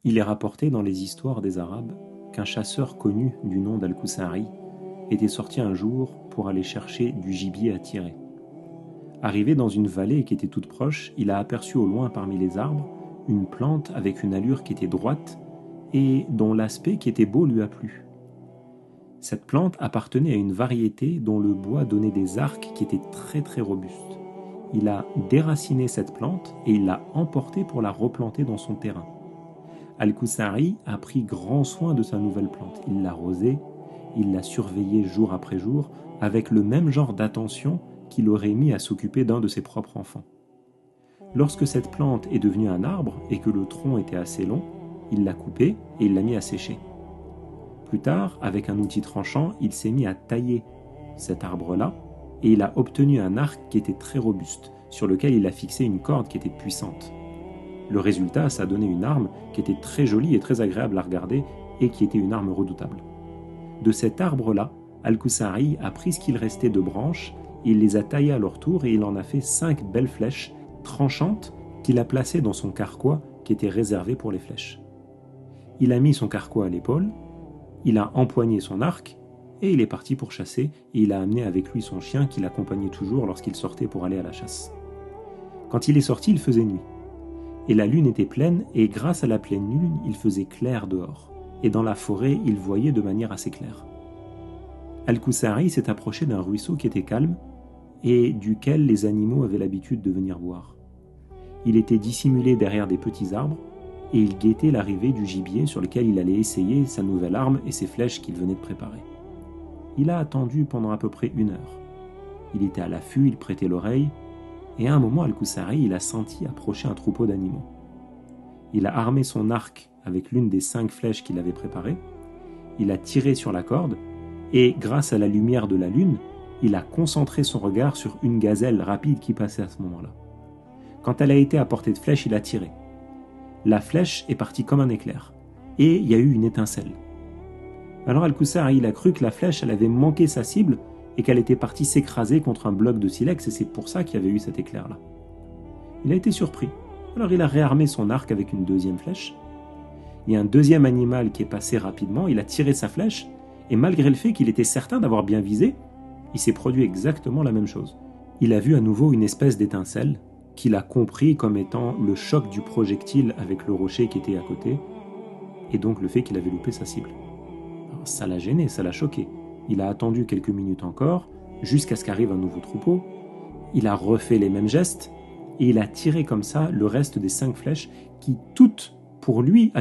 Il est rapporté dans les histoires des Arabes qu'un chasseur connu du nom d'Al-Kusari était sorti un jour pour aller chercher du gibier à tirer. Arrivé dans une vallée qui était toute proche, il a aperçu au loin parmi les arbres une plante avec une allure qui était droite et dont l'aspect qui était beau lui a plu. Cette plante appartenait à une variété dont le bois donnait des arcs qui étaient très très robustes. Il a déraciné cette plante et il l'a emportée pour la replanter dans son terrain. Al-Kusari a pris grand soin de sa nouvelle plante. Il l'a arrosée, il l'a surveillée jour après jour, avec le même genre d'attention qu'il aurait mis à s'occuper d'un de ses propres enfants. Lorsque cette plante est devenue un arbre et que le tronc était assez long, il l'a coupée et il l'a mis à sécher. Plus tard, avec un outil tranchant, il s'est mis à tailler cet arbre-là et il a obtenu un arc qui était très robuste, sur lequel il a fixé une corde qui était puissante. Le résultat, ça a donné une arme qui était très jolie et très agréable à regarder et qui était une arme redoutable. De cet arbre-là, Al-Kusari a pris ce qu'il restait de branches, il les a taillées à leur tour et il en a fait 5 belles flèches tranchantes qu'il a placées dans son carquois qui était réservé pour les flèches. Il a mis son carquois à l'épaule, il a empoigné son arc et il est parti pour chasser et il a amené avec lui son chien qui l'accompagnait toujours lorsqu'il sortait pour aller à la chasse. Quand il est sorti, il faisait nuit. Et la lune était pleine, et grâce à la pleine lune, il faisait clair dehors. Et dans la forêt, il voyait de manière assez claire. Al-Kusari s'est approché d'un ruisseau qui était calme, et duquel les animaux avaient l'habitude de venir boire. Il était dissimulé derrière des petits arbres, et il guettait l'arrivée du gibier sur lequel il allait essayer sa nouvelle arme et ses flèches qu'il venait de préparer. Il a attendu pendant à peu près 1 heure. Il était à l'affût, il prêtait l'oreille, et à un moment, Al-Kusari, il a senti approcher un troupeau d'animaux. Il a armé son arc avec l'une des 5 flèches qu'il avait préparées, il a tiré sur la corde, et grâce à la lumière de la lune, il a concentré son regard sur une gazelle rapide qui passait à ce moment-là. Quand elle a été à portée de flèche, il a tiré. La flèche est partie comme un éclair, et il y a eu une étincelle. Alors Al-Kusari, il a cru que la flèche, elle avait manqué sa cible, et qu'elle était partie s'écraser contre un bloc de silex, et c'est pour ça qu'il y avait eu cet éclair-là. Il a été surpris. Alors il a réarmé son arc avec une 2e flèche. Il y a un 2e animal qui est passé rapidement, il a tiré sa flèche, et malgré le fait qu'il était certain d'avoir bien visé, il s'est produit exactement la même chose. Il a vu à nouveau une espèce d'étincelle, qu'il a compris comme étant le choc du projectile avec le rocher qui était à côté, et donc le fait qu'il avait loupé sa cible. Alors, ça l'a gêné, ça l'a choqué. Il a attendu quelques minutes encore, jusqu'à ce qu'arrive un nouveau troupeau. Il a refait les mêmes gestes, et il a tiré comme ça le reste des 5 flèches qui, toutes, pour lui,